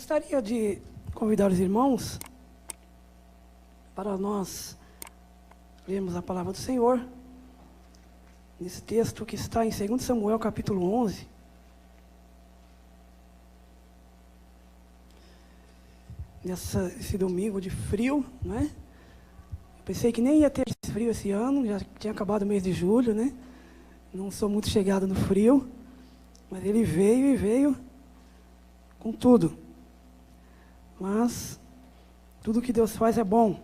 Gostaria de convidar os irmãos para nós lermos a palavra do Senhor, nesse texto que está em 2 Samuel, capítulo 11. Esse domingo de frio, né? Eu pensei que nem ia ter frio esse ano, já tinha acabado o mês de julho, né? Não sou muito chegado no frio, mas ele veio e veio com tudo. Mas tudo que Deus faz é bom,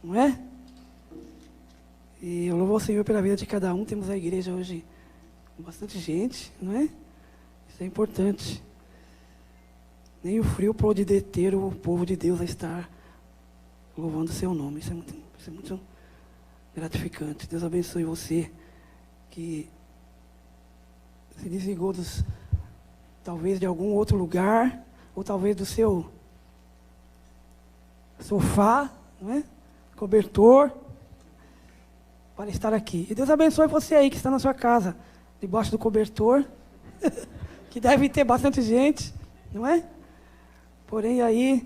não é? E eu louvo ao Senhor pela vida de cada um. Temos a igreja hoje com bastante gente, não é? Isso é importante. Nem o frio pôde deter o povo de Deus a estar louvando o seu nome. Isso é muito gratificante. Deus abençoe você que se desligou talvez de algum outro lugar, ou talvez do seu sofá, não é? Cobertor, para estar aqui. E Deus abençoe você aí que está na sua casa, debaixo do cobertor, que deve ter bastante gente, não é? Porém aí,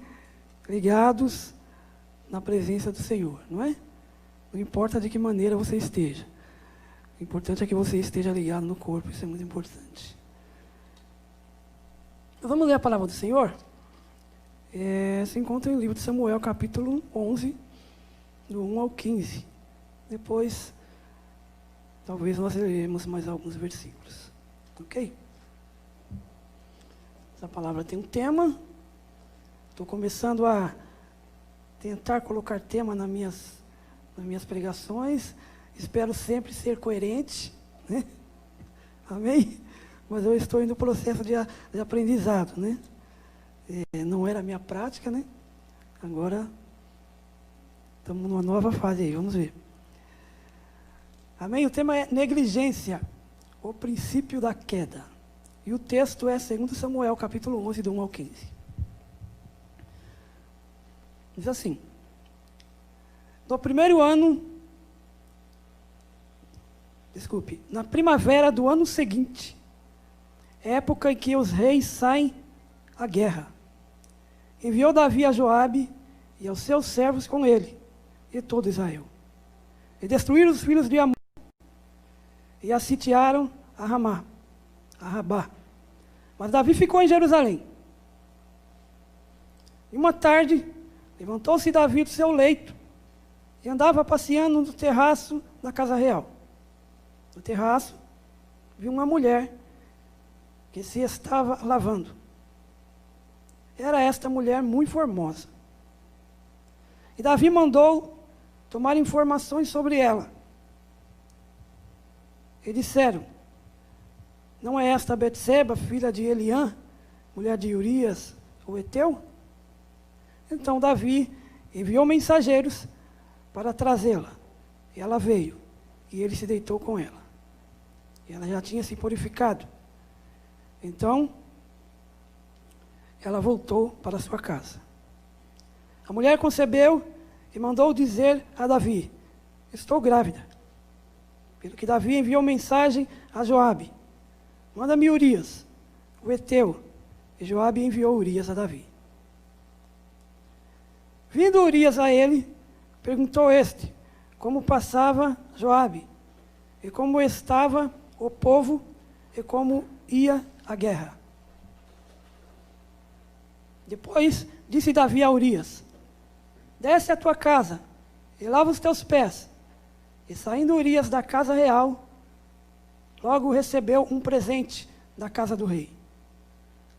ligados na presença do Senhor, não é? Não importa de que maneira você esteja. O importante é que você esteja ligado no corpo, isso é muito importante. Vamos ler a palavra do Senhor? Se encontra em livro de Samuel, capítulo 11, do 1 ao 15. Depois, talvez nós leremos mais alguns versículos. Ok? Essa palavra tem um tema. Estou começando a tentar colocar tema nas minhas pregações. Espero sempre ser coerente, né? Amém? Mas eu estou no processo de aprendizado, né? Não era a minha prática, né? Agora estamos numa nova fase aí, vamos ver. Amém? O tema é negligência, o princípio da queda. E o texto é 2 Samuel, capítulo 11, do 1 ao 15. Diz assim: na primavera do ano seguinte, época em que os reis saem à guerra, enviou Davi a Joabe e aos seus servos com ele, e todo Israel. E destruíram os filhos de Amon, e a sitiaram a Rabá. Mas Davi ficou em Jerusalém. E uma tarde, levantou-se Davi do seu leito, e andava passeando no terraço da casa real. No terraço, viu uma mulher que se estava lavando. Era esta mulher muito formosa. E Davi mandou tomar informações sobre ela. E disseram: não é esta Betseba, filha de Eliã, mulher de Urias, o Eteu? Então Davi enviou mensageiros para trazê-la. E ela veio, e ele se deitou com ela. E ela já tinha se purificado. Então, ela voltou para sua casa. A mulher concebeu e mandou dizer a Davi: estou grávida. Pelo que Davi enviou mensagem a Joabe: manda-me Urias, o Eteu. E Joabe enviou Urias a Davi. Vindo Urias a ele, perguntou este como passava Joabe, e como estava o povo, e como ia a guerra. Depois disse Davi a Urias: desce à tua casa e lava os teus pés. E saindo Urias da casa real, logo recebeu um presente da casa do rei.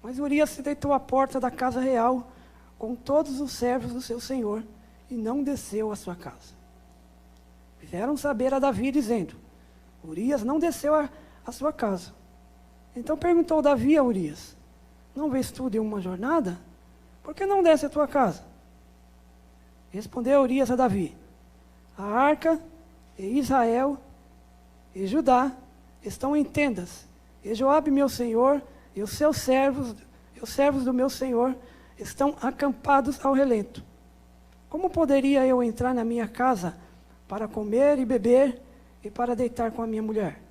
Mas Urias se deitou à porta da casa real com todos os servos do seu senhor e não desceu à sua casa. Fizeram saber a Davi, dizendo: Urias não desceu à sua casa. Então perguntou Davi a Urias: não vês tu de uma jornada? Por que não desce à tua casa? Respondeu Urias a Davi: a arca e Israel e Judá estão em tendas, e Joabe meu senhor e os seus servos, e os servos do meu senhor estão acampados ao relento. Como poderia eu entrar na minha casa para comer e beber e para deitar com a minha mulher?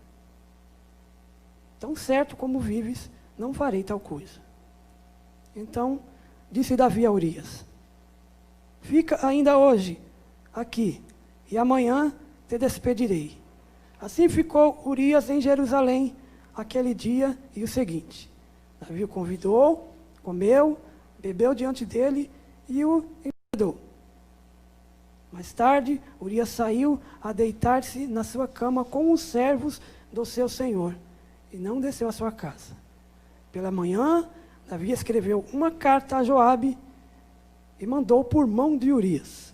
Tão certo como vives, não farei tal coisa. Então disse Davi a Urias: fica ainda hoje aqui, e amanhã te despedirei. Assim ficou Urias em Jerusalém aquele dia e o seguinte. Davi o convidou, comeu, bebeu diante dele e o enviou. Mais tarde, Urias saiu a deitar-se na sua cama com os servos do seu senhor, e não desceu à sua casa. Pela manhã, Davi escreveu uma carta a Joabe e mandou por mão de Urias.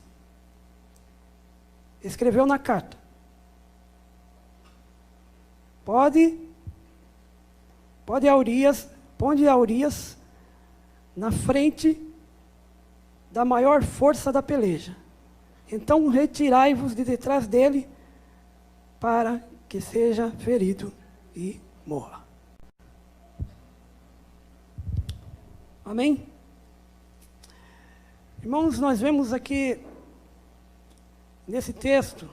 Escreveu na carta: ponde a Urias na frente da maior força da peleja. Então retirai-vos de detrás dele, para que seja ferido e morra. Amém? Irmãos, nós vemos aqui, nesse texto,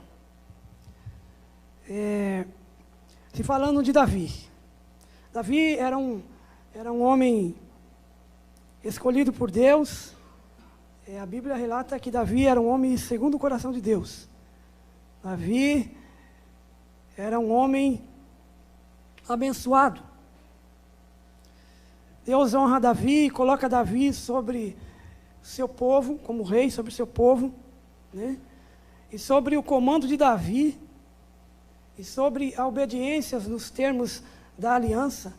se falando de Davi. Davi era um homem escolhido por Deus. A Bíblia relata que Davi era um homem segundo o coração de Deus. Davi era um homem abençoado. Deus honra Davi e coloca Davi sobre o seu povo, como rei sobre o seu povo, né? E sobre o comando de Davi, e sobre a obediência nos termos da aliança,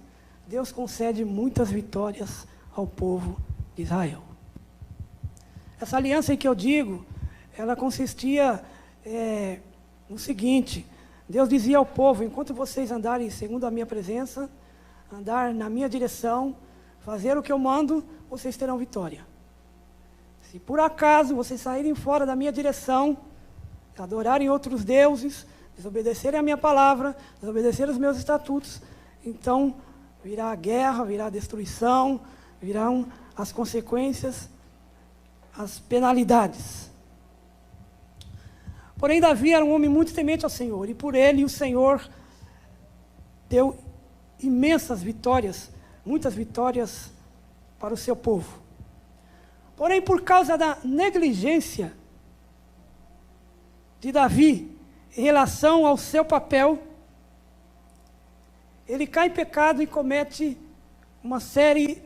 Deus concede muitas vitórias ao povo de Israel. Essa aliança em que eu digo, ela consistia no seguinte: Deus dizia ao povo: enquanto vocês andarem segundo a minha presença, andar na minha direção, fazer o que eu mando, vocês terão vitória. Se por acaso vocês saírem fora da minha direção, adorarem outros deuses, desobedecerem a minha palavra, desobedecerem os meus estatutos, então virá a guerra, virá a destruição, virão as consequências, as penalidades. Porém, Davi era um homem muito temente ao Senhor, e por ele o Senhor deu imensas vitórias, muitas vitórias para o seu povo. Porém, por causa da negligência de Davi em relação ao seu papel, ele cai em pecado e comete uma série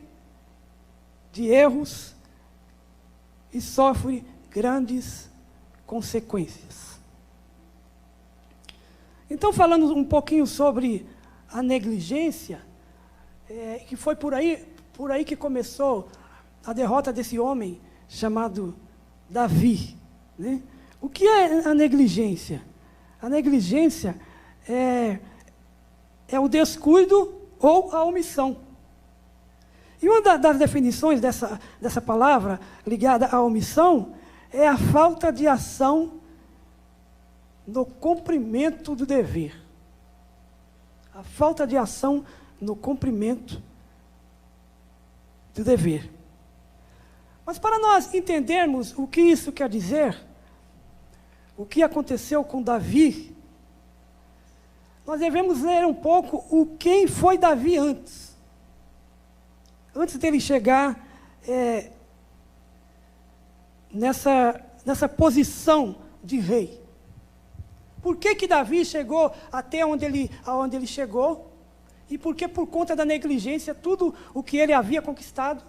de erros e sofre grandes consequências. Então, falando um pouquinho sobre a negligência, que foi por aí que começou a derrota desse homem chamado Davi, né? O que é a negligência? A negligência é o descuido ou a omissão. E uma das definições dessa palavra ligada à omissão é a falta de ação no cumprimento do dever. A falta de ação no cumprimento do dever. Mas para nós entendermos o que isso quer dizer, o que aconteceu com Davi, nós devemos ler um pouco quem foi Davi antes dele chegar nessa posição de rei. Por que Davi chegou até onde ele chegou? E por que, por conta da negligência, tudo o que ele havia conquistado,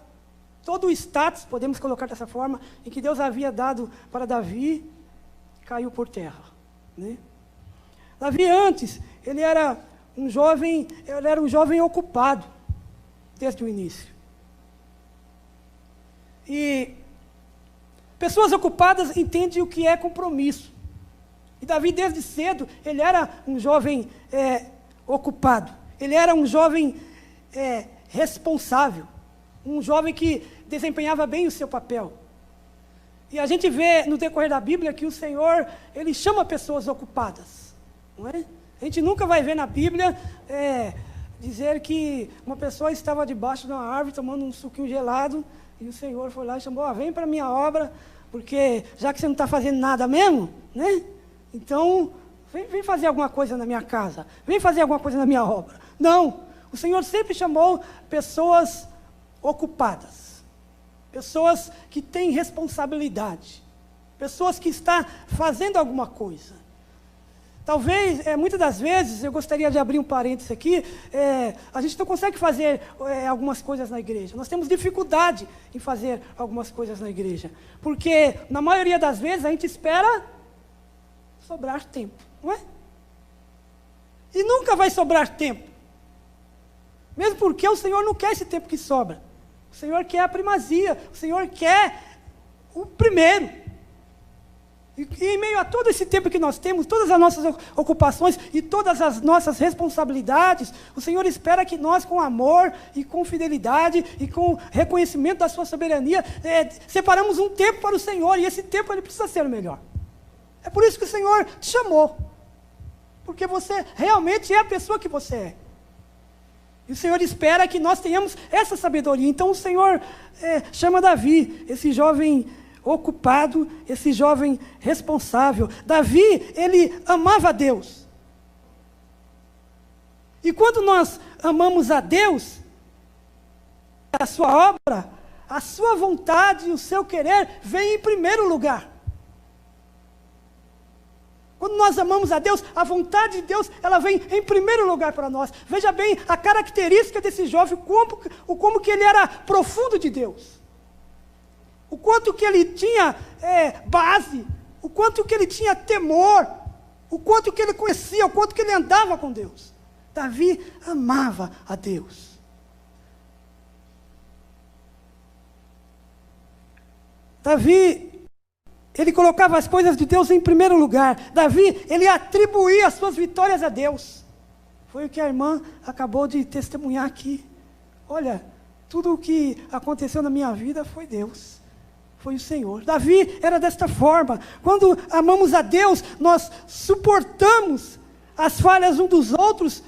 todo o status, podemos colocar dessa forma, em que Deus havia dado para Davi, caiu por terra, né? Davi antes, ele era um jovem ocupado, desde o início. E pessoas ocupadas entendem o que é compromisso. E Davi, desde cedo, ele era um jovem ocupado. Ele era um jovem responsável. Um jovem que desempenhava bem o seu papel. E a gente vê no decorrer da Bíblia que o Senhor, ele chama pessoas ocupadas. Não é? A gente nunca vai ver na Bíblia dizer que uma pessoa estava debaixo de uma árvore tomando um suquinho gelado e o Senhor foi lá e chamou: vem para a minha obra, porque já que você não está fazendo nada mesmo, né? Então, vem fazer alguma coisa na minha casa, vem fazer alguma coisa na minha obra. Não, o Senhor sempre chamou pessoas ocupadas. pessoas que têm responsabilidade, pessoas que estão fazendo alguma coisa. Talvez, muitas das vezes, eu gostaria de abrir um parênteses aqui, a gente não consegue fazer algumas coisas na igreja. Nós temos dificuldade em fazer algumas coisas na igreja. Porque, na maioria das vezes, a gente espera sobrar tempo, não é? E nunca vai sobrar tempo. Mesmo porque o Senhor não quer esse tempo que sobra. O Senhor quer a primazia, o Senhor quer o primeiro. E em meio a todo esse tempo que nós temos, todas as nossas ocupações e todas as nossas responsabilidades, o Senhor espera que nós, com amor e com fidelidade e com reconhecimento da sua soberania, separamos um tempo para o Senhor, e esse tempo ele precisa ser o melhor. É por isso que o Senhor te chamou, porque você realmente é a pessoa que você é. E o Senhor espera que nós tenhamos essa sabedoria. Então o Senhor chama Davi, esse jovem ocupado, esse jovem responsável. Davi, ele amava a Deus. E quando nós amamos a Deus, a sua obra, a sua vontade e o seu querer vem em primeiro lugar. Quando nós amamos a Deus, a vontade de Deus, ela vem em primeiro lugar para nós. Veja bem a característica desse jovem, como que ele era profundo de Deus. O quanto que ele tinha base, o quanto que ele tinha temor, o quanto que ele conhecia, o quanto que ele andava com Deus. Davi amava a Deus. Davi, ele colocava as coisas de Deus em primeiro lugar. Davi, ele atribuía as suas vitórias a Deus. Foi o que a irmã acabou de testemunhar aqui. Olha, tudo o que aconteceu na minha vida foi Deus. Foi o Senhor. Davi era desta forma. Quando amamos a Deus, nós suportamos as falhas uns dos outros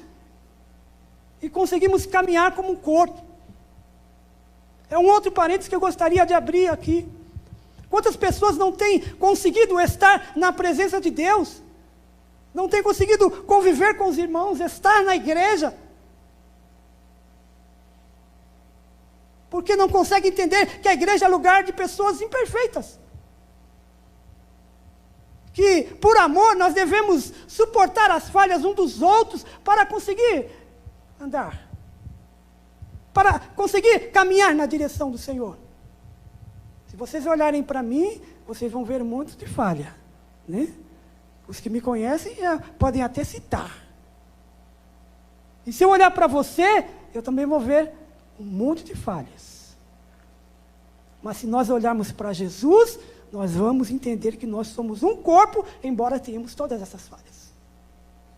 e conseguimos caminhar como um corpo. É um outro parênteses que eu gostaria de abrir aqui. Quantas pessoas não têm conseguido estar na presença de Deus? Não têm conseguido conviver com os irmãos, estar na igreja? Porque não conseguem entender que a igreja é lugar de pessoas imperfeitas. Que, por amor, nós devemos suportar as falhas uns dos outros para conseguir andar. Para conseguir caminhar na direção do Senhor. Se vocês olharem para mim, vocês vão ver um monte de falha, né? Os que me conhecem podem até citar. E se eu olhar para você, eu também vou ver um monte de falhas. Mas se nós olharmos para Jesus, nós vamos entender que nós somos um corpo, embora tenhamos todas essas falhas.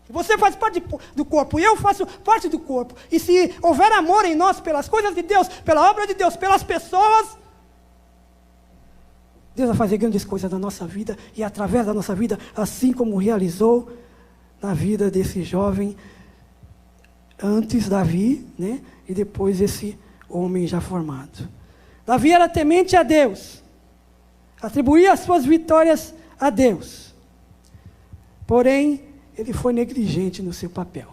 Você faz parte do corpo, e eu faço parte do corpo. E se houver amor em nós pelas coisas de Deus, pela obra de Deus, pelas pessoas, Deus vai fazer grandes coisas na nossa vida, e através da nossa vida, assim como realizou na vida desse jovem, antes Davi, né? E depois esse homem já formado. Davi era temente a Deus, atribuía as suas vitórias a Deus, porém, ele foi negligente no seu papel.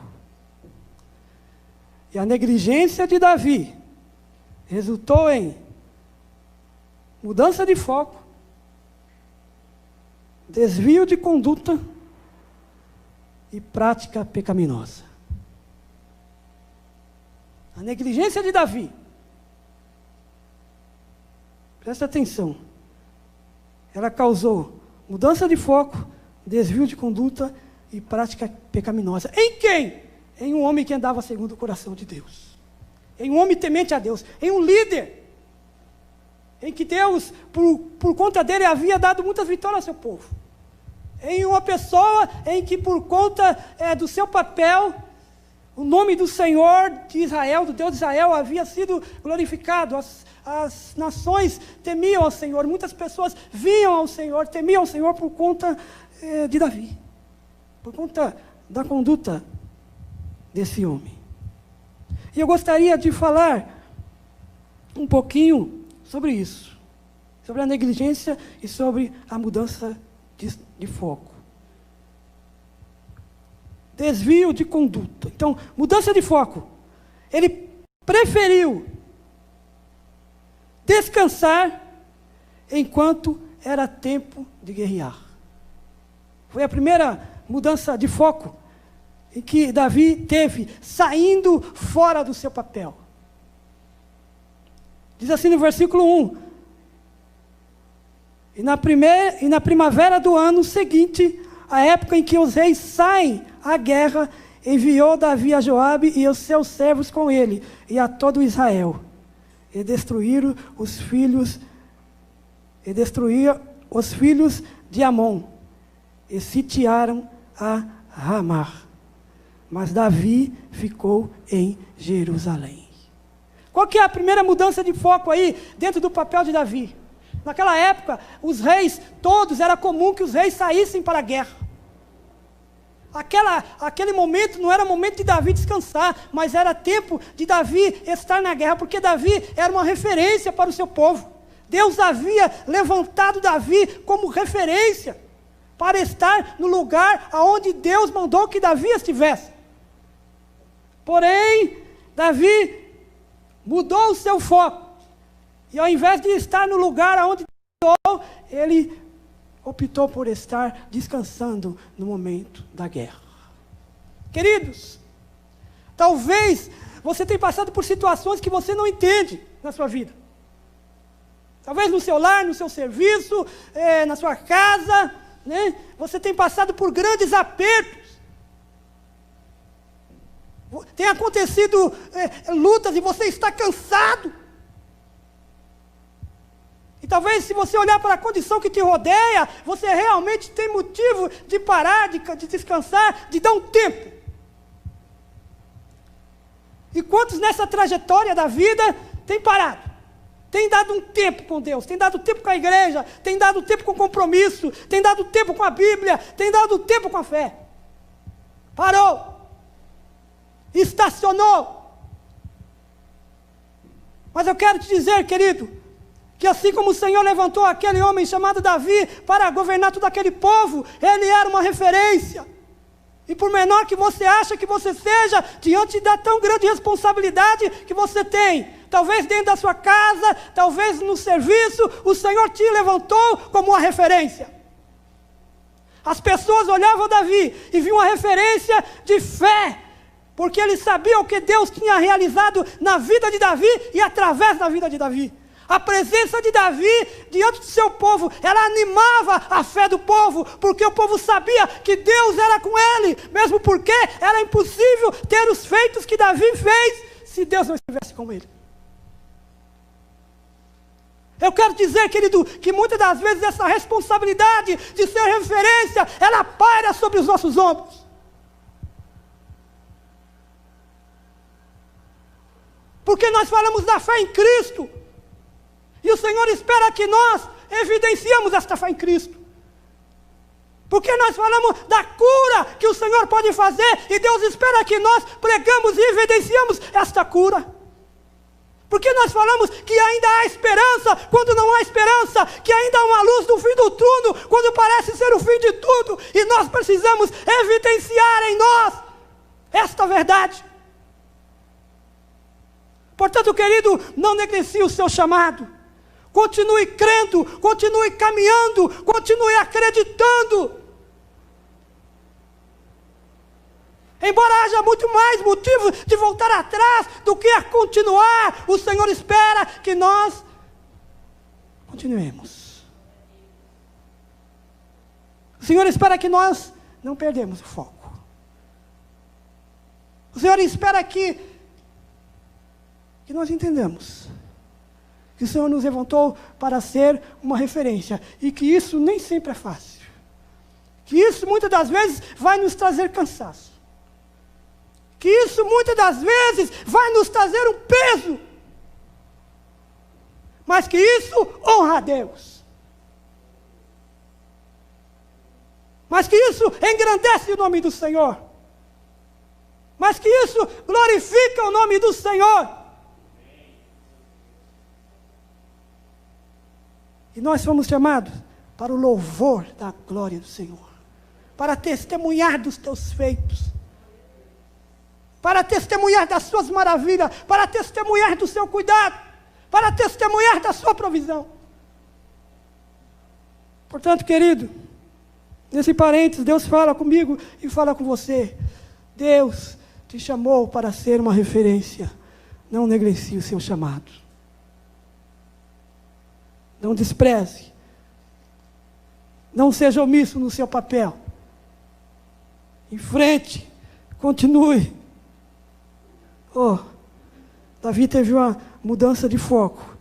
E a negligência de Davi resultou em mudança de foco, desvio de conduta e prática pecaminosa. A negligência de Davi, presta atenção, ela causou mudança de foco, desvio de conduta e prática pecaminosa. Em quem? Em um homem que andava segundo o coração de Deus. Em um homem temente a Deus. Em um líder. Em que Deus, por conta dele, havia dado muitas vitórias ao seu povo. Em uma pessoa em que, por conta do seu papel, o nome do Senhor de Israel, do Deus de Israel, havia sido glorificado. As nações temiam ao Senhor. Muitas pessoas vinham ao Senhor, temiam ao Senhor por conta de Davi. Por conta da conduta desse homem. E eu gostaria de falar um pouquinho sobre isso, sobre a negligência e sobre a mudança de foco. Desvio de conduta. Então, mudança de foco. Ele preferiu descansar enquanto era tempo de guerrear. Foi a primeira mudança de foco em que Davi teve, saindo fora do seu papel. Diz assim no versículo 1: E na primavera do ano seguinte, a época em que os reis saem à guerra, enviou Davi a Joabe e os seus servos com ele, e a todo Israel. E destruíram os filhos de Amon, e sitiaram a Ramá. Mas Davi ficou em Jerusalém. Qual que é a primeira mudança de foco aí, dentro do papel de Davi? Naquela época, os reis, todos, era comum que os reis saíssem para a guerra. Aquele momento não era momento de Davi descansar, mas era tempo de Davi estar na guerra, porque Davi era uma referência para o seu povo. Deus havia levantado Davi como referência, para estar no lugar aonde Deus mandou que Davi estivesse. Porém, Davi mudou o seu foco, e ao invés de estar no lugar aonde Deus mandou, ele optou por estar descansando no momento da guerra. Queridos, talvez você tenha passado por situações que você não entende na sua vida. Talvez no seu lar, no seu serviço, na sua casa, né? Você tem passado por grandes apertos. Tem acontecido lutas e você está cansado. E talvez, se você olhar para a condição que te rodeia, você realmente tem motivo de parar, de descansar, de dar um tempo. E quantos nessa trajetória da vida têm parado? Tem dado um tempo com Deus, tem dado tempo com a igreja, tem dado tempo com o compromisso, tem dado tempo com a Bíblia, tem dado tempo com a fé. Parou. Estacionou. Mas eu quero te dizer, querido, que assim como o Senhor levantou aquele homem chamado Davi para governar todo aquele povo, ele era uma referência. E por menor que você acha que você seja, diante da tão grande responsabilidade que você tem, talvez dentro da sua casa, talvez no serviço, o Senhor te levantou como uma referência. As pessoas olhavam Davi e viam uma referência de fé, porque eles sabiam o que Deus tinha realizado na vida de Davi e através da vida de Davi. A presença de Davi diante do seu povo, ela animava a fé do povo, porque o povo sabia que Deus era com ele, mesmo porque era impossível ter os feitos que Davi fez, se Deus não estivesse com ele. Eu quero dizer, querido, que muitas das vezes essa responsabilidade de ser referência, ela paira sobre os nossos ombros. Porque nós falamos da fé em Cristo, e o Senhor espera que nós evidenciemos esta fé em Cristo. Porque nós falamos da cura que o Senhor pode fazer, e Deus espera que nós pregamos e evidenciemos esta cura. Porque nós falamos que ainda há esperança, quando não há esperança, que ainda há uma luz no fim do túnel, quando parece ser o fim de tudo, e nós precisamos evidenciar em nós esta verdade. Portanto, querido, não negligencie o seu chamado. Continue crendo, continue caminhando, continue acreditando. Embora haja muito mais motivos de voltar atrás do que a continuar, o Senhor espera que nós continuemos. O Senhor espera que nós não perdemos o foco. O Senhor espera que nós entendamos que o Senhor nos levantou para ser uma referência, e que isso nem sempre é fácil, que isso muitas das vezes vai nos trazer cansaço, que isso muitas das vezes vai nos trazer um peso, mas que isso honra a Deus, mas que isso engrandece o nome do Senhor, mas que isso glorifica o nome do Senhor. E nós fomos chamados para o louvor da glória do Senhor, para testemunhar dos teus feitos, para testemunhar das suas maravilhas, para testemunhar do seu cuidado, para testemunhar da sua provisão. Portanto, querido, nesse parênteses, Deus fala comigo e fala com você. Deus te chamou para ser uma referência. Não negligencie o seu chamado. Não despreze. Não seja omisso no seu papel. Em frente. Continue. Davi teve uma mudança de foco.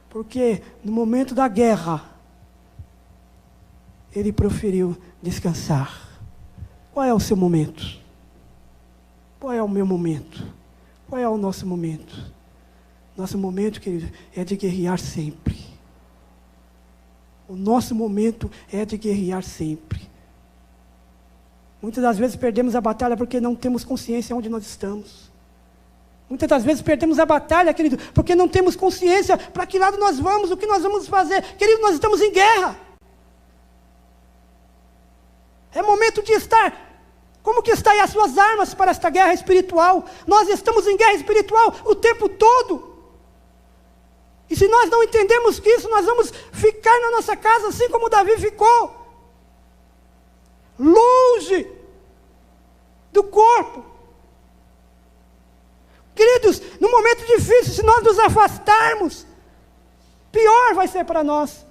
Porque no momento da guerra, ele preferiu descansar. Qual é o seu momento? Qual é o meu momento? Qual é o nosso momento? Nosso momento, querido, é de guerrear sempre. O nosso momento é de guerrear sempre. Muitas das vezes perdemos a batalha porque não temos consciência onde nós estamos. Muitas das vezes perdemos a batalha, querido, porque não temos consciência para que lado nós vamos, o que nós vamos fazer. Querido, nós estamos em guerra. É momento de estar. Como que está aí as suas armas para esta guerra espiritual? Nós estamos em guerra espiritual o tempo todo. E se nós não entendemos que isso, nós vamos ficar na nossa casa assim como Davi ficou. Longe do corpo. Queridos, no momento difícil, se nós nos afastarmos, pior vai ser para nós.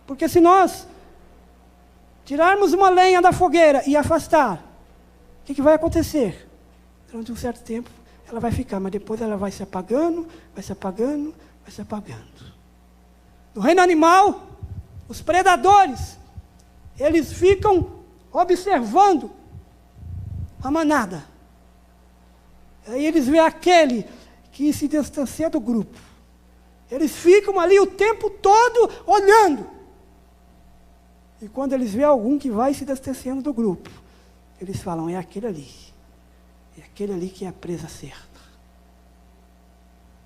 Porque se nós tirarmos uma lenha da fogueira e afastar, o que vai acontecer? Durante um certo tempo, ela vai ficar, mas depois ela vai se apagando, vai se apagando, vai se apagando. No reino animal, os predadores, eles ficam observando a manada. Aí eles veem aquele que se distancia do grupo. Eles ficam ali o tempo todo olhando. E quando eles veem algum que vai se distanciando do grupo, eles falam, é aquele ali. É aquele ali que é a presa certa.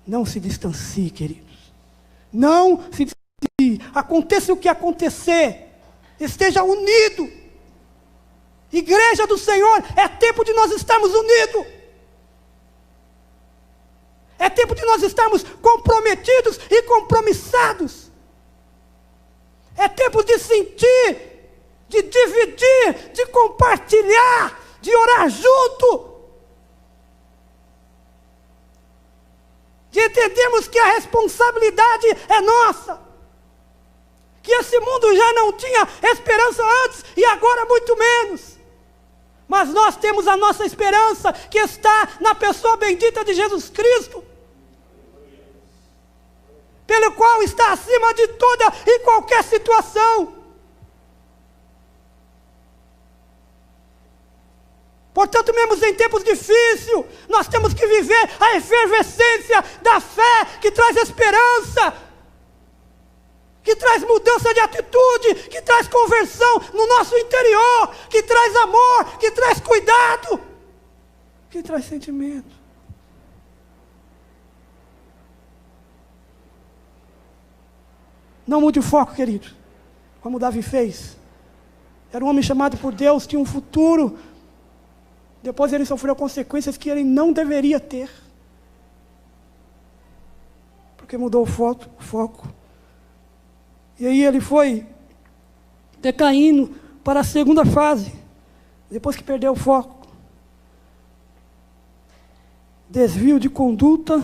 Não se distancie, queridos. Não se distancie. Aconteça o que acontecer. Esteja unido. Igreja do Senhor, é tempo de nós estarmos unidos. É tempo de nós estarmos comprometidos e compromissados. É tempo de sentir, de dividir, de compartilhar, de orar junto. De entendermos que a responsabilidade é nossa. Que esse mundo já não tinha esperança antes e agora muito menos. Mas nós temos a nossa esperança que está na pessoa bendita de Jesus Cristo. Pelo qual está acima de toda e qualquer situação. Portanto, mesmo em tempos difíceis, nós temos que viver a efervescência da fé que traz esperança, que traz mudança de atitude, que traz conversão no nosso interior, que traz amor, que traz cuidado, que traz sentimento. Não mude o foco, querido, como Davi fez. Era um homem chamado por Deus, tinha um futuro. Depois ele sofreu consequências que ele não deveria ter. Porque mudou o foco. E aí ele foi decaindo para a segunda fase. Depois que perdeu o foco. Desvio de conduta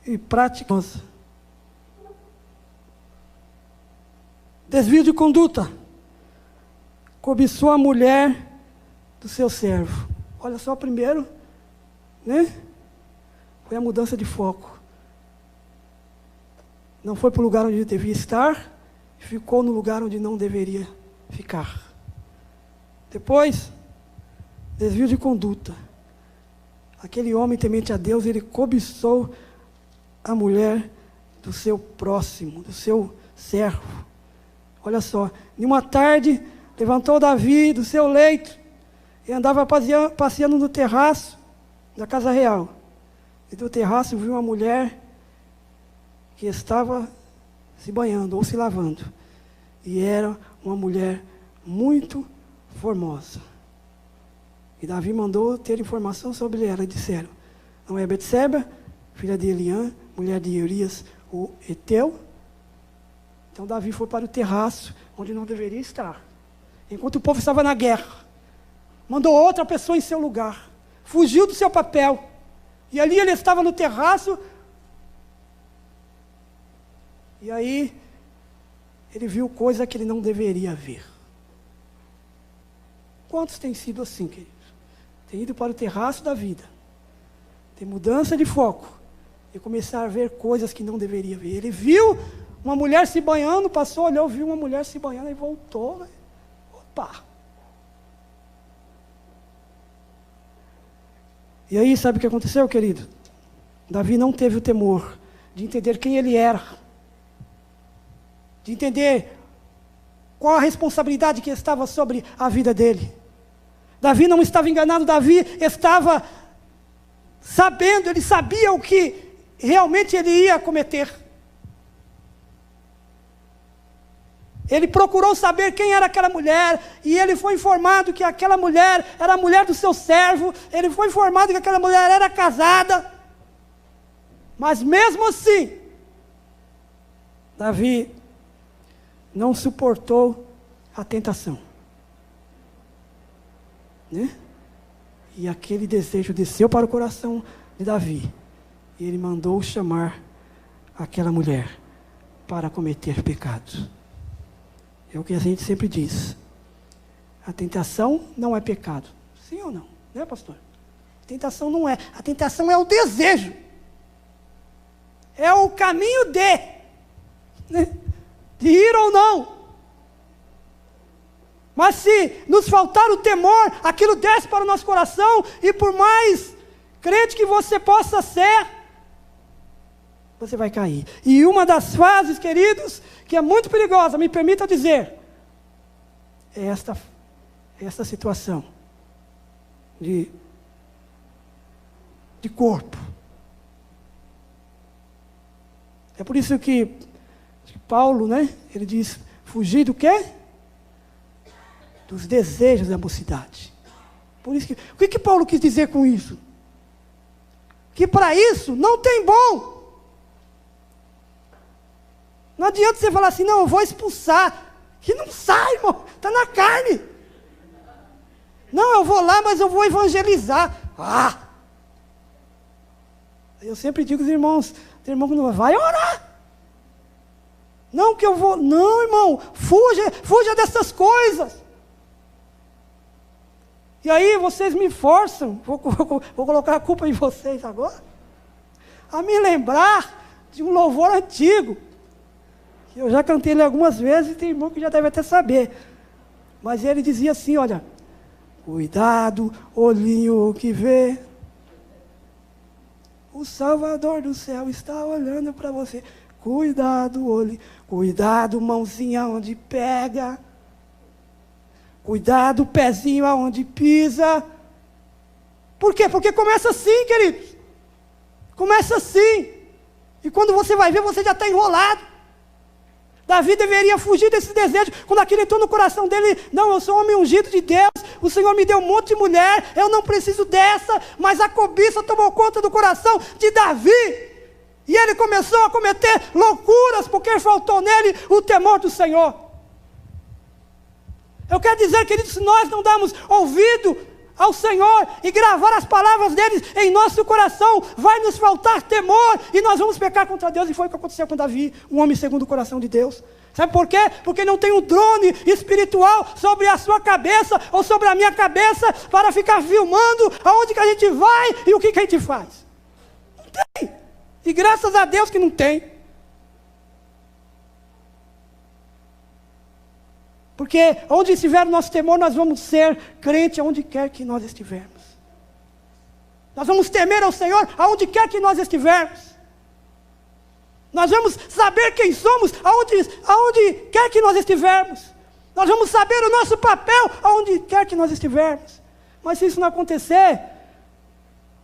e prática. Desvio de conduta. Cobiçou a mulher do seu servo. Olha só, primeiro, né? Foi a mudança de foco. Não foi para o lugar onde devia estar, ficou no lugar onde não deveria ficar. Depois, desvio de conduta. Aquele homem temente a Deus, ele cobiçou a mulher do seu próximo, do seu servo. Olha só, em uma tarde, levantou Davi do seu leito e andava passeando no terraço da casa real. E do terraço viu uma mulher que estava se banhando ou se lavando. E era uma mulher muito formosa. E Davi mandou ter informação sobre ela. E disseram: não é Betseba, filha de Eliã, mulher de Urias, o Eteu? Então Davi foi para o terraço, onde não deveria estar. Enquanto o povo estava na guerra, mandou outra pessoa em seu lugar. Fugiu do seu papel. E ali ele estava no terraço. E aí, ele viu coisa que ele não deveria ver. Quantos têm sido assim, queridos? Tem ido para o terraço da vida. Tem mudança de foco. E começar a ver coisas que não deveria ver. Ele viu uma mulher se banhando, passou, olhou, viu uma mulher se banhando e voltou. Né? Opa! E aí, sabe o que aconteceu, querido? Davi não teve o temor de entender quem ele era, de entender qual a responsabilidade que estava sobre a vida dele. Davi não estava enganado, Davi estava sabendo, ele sabia o que realmente ele ia cometer. Ele procurou saber quem era aquela mulher, e ele foi informado que aquela mulher era a mulher do seu servo, ele foi informado que aquela mulher era casada, mas mesmo assim, Davi não suportou a tentação, né? E aquele desejo desceu para o coração de Davi, e ele mandou chamar aquela mulher para cometer pecados. É o que a gente sempre diz. A tentação não é pecado. Sim ou não? Né, pastor? A tentação não é. A tentação é o desejo. É o caminho né? De ir ou não. Mas se nos faltar o temor, aquilo desce para o nosso coração, e por mais crente que você possa ser, você vai cair. E uma das fases, queridos, que é muito perigosa, me permita dizer, é esta situação de corpo. É por isso que Paulo, né, ele diz, fugir do quê? Dos desejos da mocidade. Por isso o que Paulo quis dizer com isso? Que para isso não tem bom. Não adianta você falar assim, não, eu vou expulsar. Que não sai, irmão, está na carne. Não, eu vou lá, mas eu vou evangelizar. Eu sempre digo aos irmãos, tem irmão que não vai orar. Não que eu vou, não, irmão, fuja dessas coisas. E aí vocês me forçam, vou colocar a culpa em vocês agora, a me lembrar de um louvor antigo, que eu já cantei ele algumas vezes, e tem irmão que já deve até saber. Mas ele dizia assim, olha, cuidado, olhinho que vê, o Salvador do céu está olhando para você. Cuidado, olho, cuidado, mãozinha onde pega, cuidado, pezinho aonde pisa. Por quê? Porque começa assim, queridos. Começa assim. E quando você vai ver, você já está enrolado. Davi deveria fugir desse desejo. Quando aquilo entrou no coração dele, não, eu sou um homem ungido de Deus, o Senhor me deu um monte de mulher, eu não preciso dessa, mas a cobiça tomou conta do coração de Davi, e ele começou a cometer loucuras, porque faltou nele o temor do Senhor. Eu quero dizer, queridos, se nós não damos ouvido ao Senhor e gravar as palavras dele em nosso coração, vai nos faltar temor e nós vamos pecar contra Deus. E foi o que aconteceu com Davi, um homem segundo o coração de Deus. Sabe por quê? Porque não tem um drone espiritual sobre a sua cabeça ou sobre a minha cabeça para ficar filmando aonde que a gente vai e o que a gente faz. Não tem. E graças a Deus que não tem. Porque onde estiver o nosso temor, nós vamos ser crente aonde quer que nós estivermos. Nós vamos temer ao Senhor aonde quer que nós estivermos. Nós vamos saber quem somos aonde quer que nós estivermos. Nós vamos saber o nosso papel aonde quer que nós estivermos. Mas se isso não acontecer,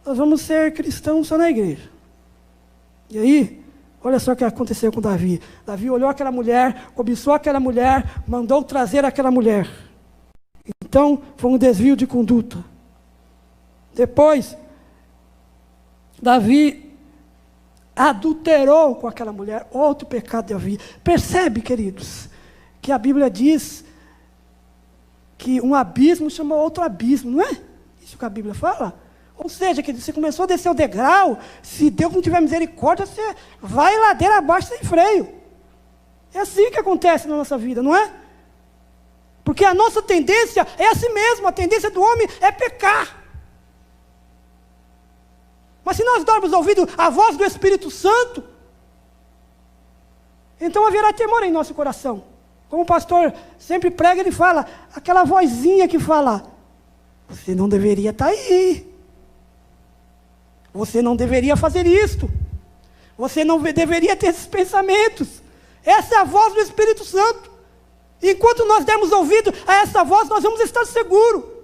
nós vamos ser cristãos só na igreja. E aí, olha só o que aconteceu com Davi. Davi olhou aquela mulher, cobiçou aquela mulher, mandou trazer aquela mulher. Então, foi um desvio de conduta. Depois, Davi adulterou com aquela mulher, outro pecado de Davi. Percebe, queridos, que a Bíblia diz que um abismo chama outro abismo, não é? Isso que a Bíblia fala. Ou seja, que você começou a descer o degrau, se Deus não tiver misericórdia, você vai ladeira abaixo sem freio. É assim que acontece na nossa vida, não é? Porque a nossa tendência é assim mesmo, a tendência do homem é pecar. Mas se nós darmos ouvido à voz do Espírito Santo, então haverá temor em nosso coração. Como o pastor sempre prega, ele fala, aquela vozinha que fala, você não deveria estar aí. Você não deveria fazer isto. Você não deveria ter esses pensamentos. Essa é a voz do Espírito Santo. Enquanto nós dermos ouvido a essa voz, nós vamos estar seguros.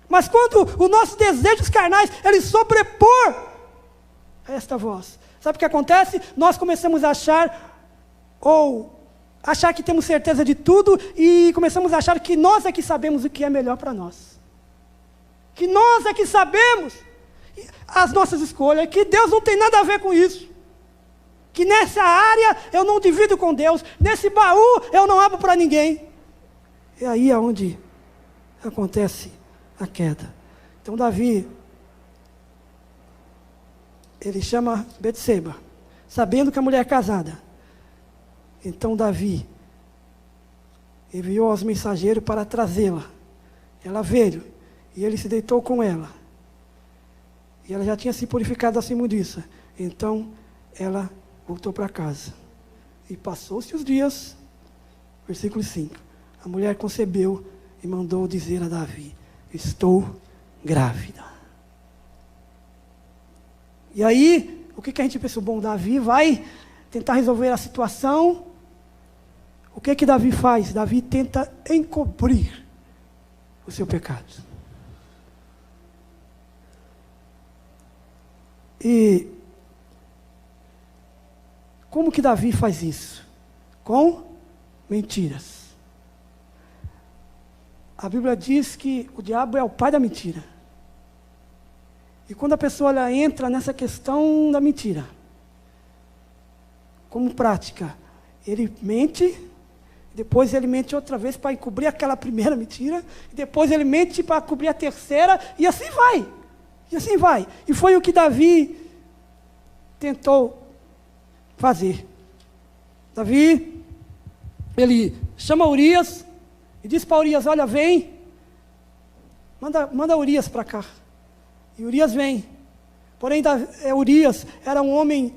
Mas quando os nossos desejos carnais, eles sobrepor a esta voz, sabe o que acontece? Nós começamos a achar que temos certeza de tudo e começamos a achar que nós é que sabemos o que é melhor para nós. Que nós é que sabemos as nossas escolhas, que Deus não tem nada a ver com isso. Que nessa área eu não divido com Deus, nesse baú eu não abro para ninguém. É aí onde acontece a queda. Então Davi, ele chama Betseba, sabendo que a mulher é casada. Então Davi enviou os mensageiros para trazê-la. Ela veio e ele se deitou com ela. E ela já tinha se purificado assim disso. Então ela voltou para casa. E passou-se os dias, versículo 5. A mulher concebeu e mandou dizer a Davi, estou grávida. E aí, o que a gente pensou? Bom, Davi vai tentar resolver a situação. O que Davi faz? Davi tenta encobrir o seu pecado. E como que Davi faz isso? Com mentiras. A Bíblia diz que o diabo é o pai da mentira. E quando a pessoa ela entra nessa questão da mentira, como prática, ele mente, depois ele mente outra vez para encobrir aquela primeira mentira, e depois ele mente para cobrir a terceira, e assim vai. E assim vai. E foi o que Davi tentou fazer. Davi, ele chama Urias e diz para Urias, olha, vem, manda Urias para cá. E Urias vem. Porém, Urias era um homem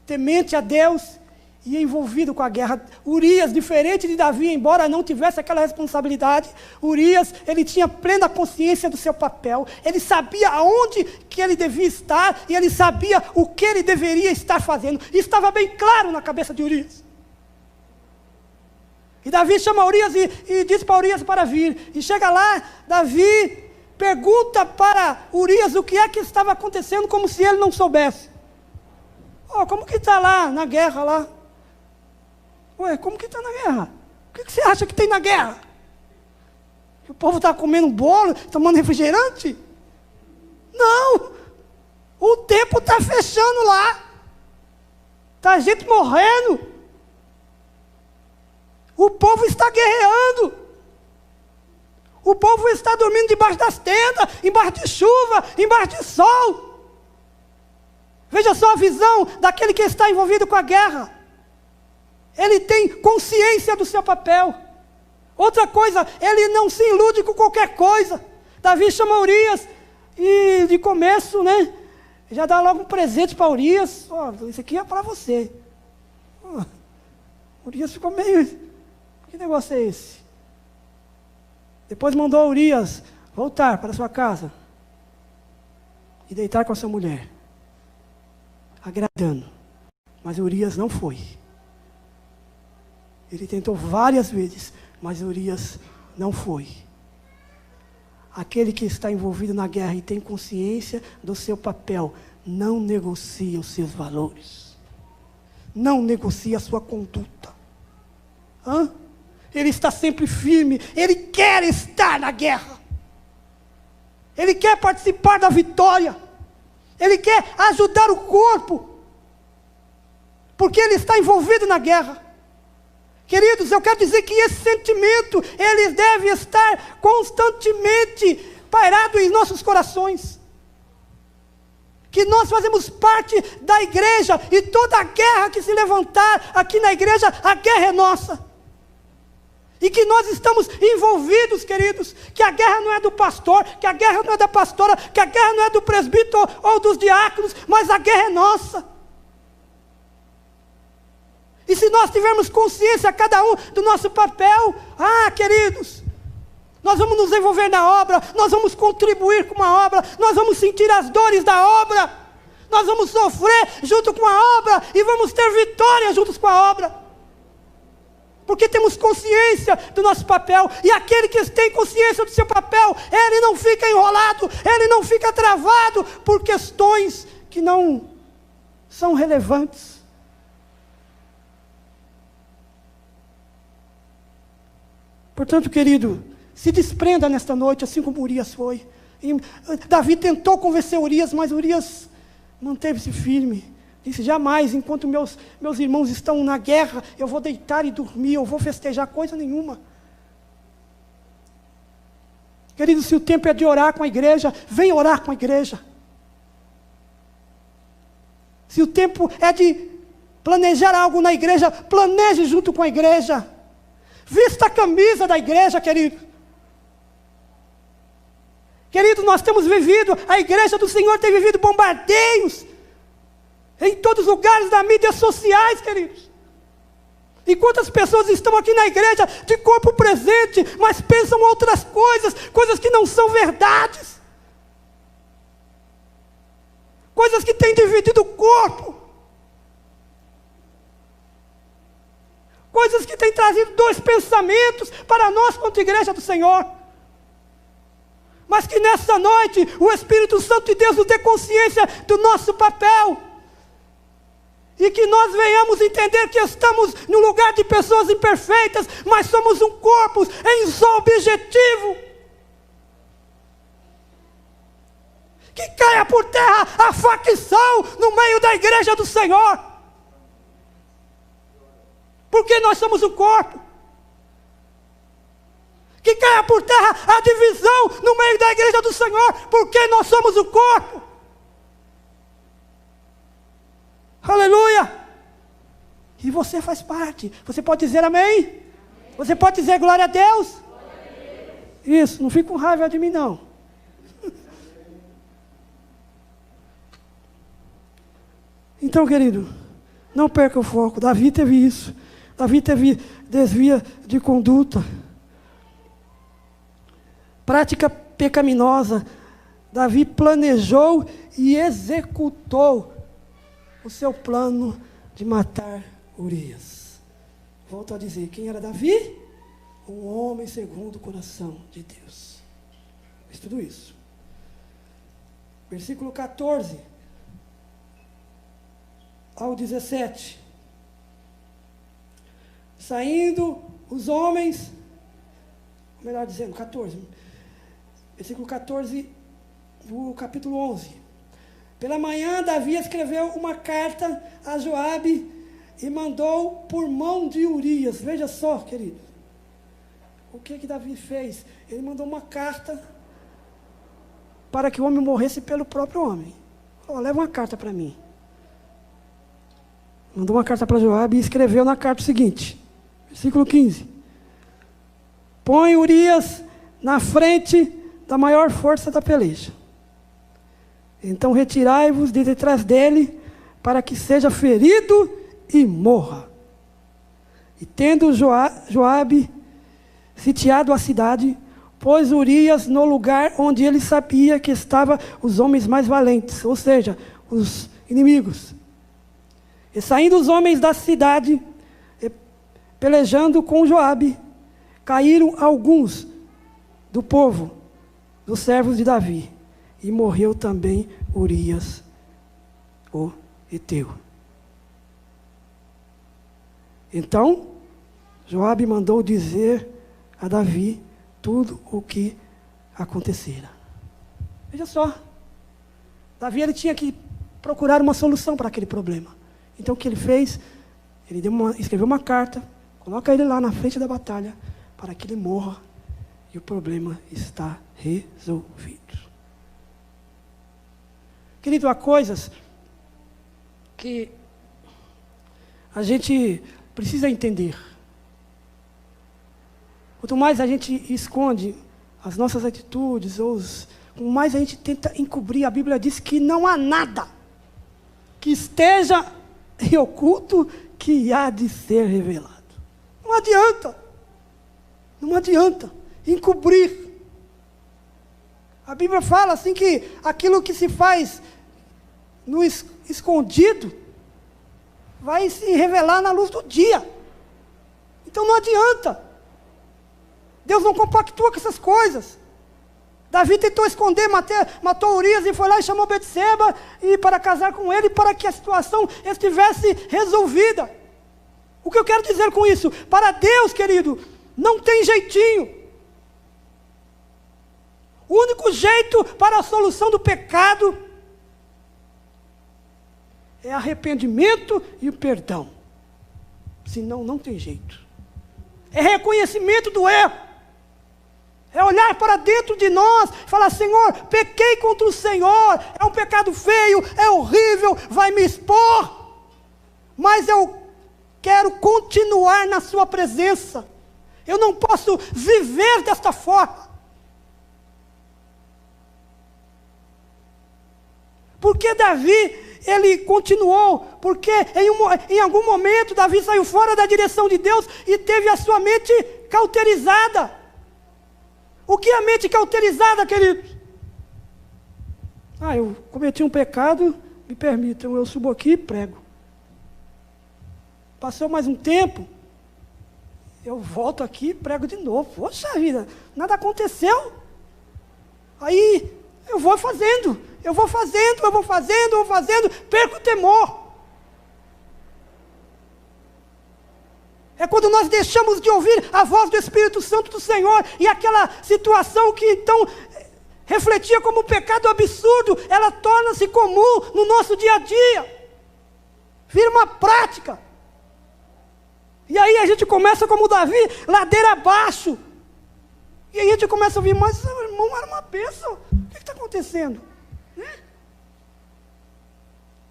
temente a Deus e envolvido com a guerra. Urias, diferente de Davi, embora não tivesse aquela responsabilidade, Urias, ele tinha plena consciência do seu papel, ele sabia aonde que ele devia estar, e ele sabia o que ele deveria estar fazendo, e estava bem claro na cabeça de Urias. E Davi chama Urias e diz para Urias para vir, e chega lá, Davi pergunta para Urias o que é que estava acontecendo, como se ele não soubesse. Como que está lá, na guerra lá? Ué, como que está na guerra? O que você acha que tem na guerra? Que o povo está comendo bolo, tomando refrigerante? Não! O tempo está fechando lá. Está gente morrendo. O povo está guerreando. O povo está dormindo debaixo das tendas, embaixo de chuva, embaixo de sol. Veja só a visão daquele que está envolvido com a guerra. Ele tem consciência do seu papel. Outra coisa, ele não se ilude com qualquer coisa. Davi chama Urias e de começo, já dá logo um presente para Urias. Isso aqui é para você. Urias ficou meio, que negócio é esse? Depois mandou Urias voltar para sua casa e deitar com a sua mulher, agradando. Mas Urias não foi. Ele tentou várias vezes, mas Urias não foi. Aquele que está envolvido na guerra e tem consciência do seu papel, não negocia os seus valores. Não negocia a sua conduta. Ele está sempre firme, ele quer estar na guerra. Ele quer participar da vitória. Ele quer ajudar o corpo. Porque ele está envolvido na guerra. Queridos, eu quero dizer que esse sentimento, ele deve estar constantemente pairado em nossos corações. Que nós fazemos parte da igreja, e toda a guerra que se levantar aqui na igreja, a guerra é nossa. E que nós estamos envolvidos, queridos, que a guerra não é do pastor, que a guerra não é da pastora, que a guerra não é do presbítero ou dos diáconos, mas a guerra é nossa. E se nós tivermos consciência, cada um, do nosso papel, queridos, nós vamos nos envolver na obra, nós vamos contribuir com a obra, nós vamos sentir as dores da obra, nós vamos sofrer junto com a obra, e vamos ter vitória juntos com a obra. Porque temos consciência do nosso papel, e aquele que tem consciência do seu papel, ele não fica enrolado, ele não fica travado por questões que não são relevantes. Portanto, querido, se desprenda nesta noite, assim como Urias foi. E Davi tentou convencer Urias, mas Urias manteve-se firme. Disse: jamais, enquanto meus irmãos estão na guerra, eu vou deitar e dormir, eu vou festejar coisa nenhuma. Querido, se o tempo é de orar com a igreja, vem orar com a igreja. Se o tempo é de planejar algo na igreja, planeje junto com a igreja. Vista a camisa da igreja, querido. Querido, nós temos vivido, a igreja do Senhor tem vivido bombardeios em todos os lugares das mídias sociais, queridos. E quantas pessoas estão aqui na igreja de corpo presente, mas pensam outras coisas, coisas que não são verdades, coisas que têm dividido o corpo, coisas que têm trazido dois pensamentos para nós quanto igreja do Senhor. Mas que nessa noite o Espírito Santo de Deus nos dê consciência do nosso papel, e que nós venhamos entender que estamos no lugar de pessoas imperfeitas, mas somos um corpo em só objetivo. Que caia por terra a facção no meio da igreja do Senhor, porque nós somos um corpo. Que caia por terra a divisão no meio da igreja do Senhor, porque nós somos o corpo. Aleluia! E você faz parte. Você pode dizer amém? Você pode dizer glória a Deus? Isso, não fique com raiva de mim não. Então, querido, não perca o foco. Davi teve isso. Davi teve desvio de conduta, prática pecaminosa. Davi planejou e executou o seu plano de matar Urias. Volto a dizer, quem era Davi? Um homem segundo o coração de Deus. Fez tudo isso. Versículo 14 ao 17. Saindo os homens, melhor dizendo, 14. Versículo 14 do capítulo 11. Pela manhã, Davi escreveu uma carta a Joabe e mandou por mão de Urias. Veja só, querido, o que Davi fez? Ele mandou uma carta para que o homem morresse pelo próprio homem. Leva uma carta para mim. Mandou uma carta para Joabe e escreveu na carta o seguinte, versículo 15. Põe Urias na frente da maior força da peleja. Então retirai-vos de detrás dele, para que seja ferido e morra. E tendo Joabe sitiado a cidade, pôs Urias no lugar onde ele sabia que estavam os homens mais valentes, ou seja, os inimigos. E saindo os homens da cidade, pelejando com Joabe, caíram alguns do povo, dos servos de Davi. E morreu também Urias, o heteu. Então, Joabe mandou dizer a Davi tudo o que acontecera. Veja só. Davi, ele tinha que procurar uma solução para aquele problema. Então o que ele fez? Ele escreveu uma carta, coloca ele lá na frente da batalha, para que ele morra, e o problema está resolvido. Querido, há coisas que a gente precisa entender. Quanto mais a gente esconde as nossas atitudes, quanto mais a gente tenta encobrir, a Bíblia diz que não há nada que esteja em oculto que há de ser revelado. Não adianta. Não adianta encobrir. A Bíblia fala assim que aquilo que se faz no escondido vai se revelar na luz do dia. Então não adianta. Deus não compactua com essas coisas. Davi tentou esconder, matou Urias e foi lá e chamou Betseba para casar com ele, para que a situação estivesse resolvida. O que eu quero dizer com isso? Para Deus, querido, não tem jeitinho. O único jeito para a solução do pecado é arrependimento e o perdão. Senão, não tem jeito. É reconhecimento do erro. É olhar para dentro de nós e falar: Senhor, pequei contra o Senhor, é um pecado feio, é horrível, vai me expor, mas eu quero continuar na sua presença. Eu não posso viver desta forma. Porque Davi, ele continuou, porque em algum momento Davi saiu fora da direção de Deus e teve a sua mente cauterizada. O que é a mente cauterizada, queridos? Eu cometi um pecado, me permitam, eu subo aqui e prego. Passou mais um tempo, eu volto aqui e prego de novo. Poxa vida, nada aconteceu. Aí eu vou fazendo, perco o temor. É quando nós deixamos de ouvir a voz do Espírito Santo do Senhor, e aquela situação que então refletia como um pecado absurdo, ela torna-se comum no nosso dia a dia, vira uma prática, e aí a gente começa como Davi, ladeira abaixo, e aí a gente começa a ouvir: mas o irmão era uma bênção, o que está acontecendo?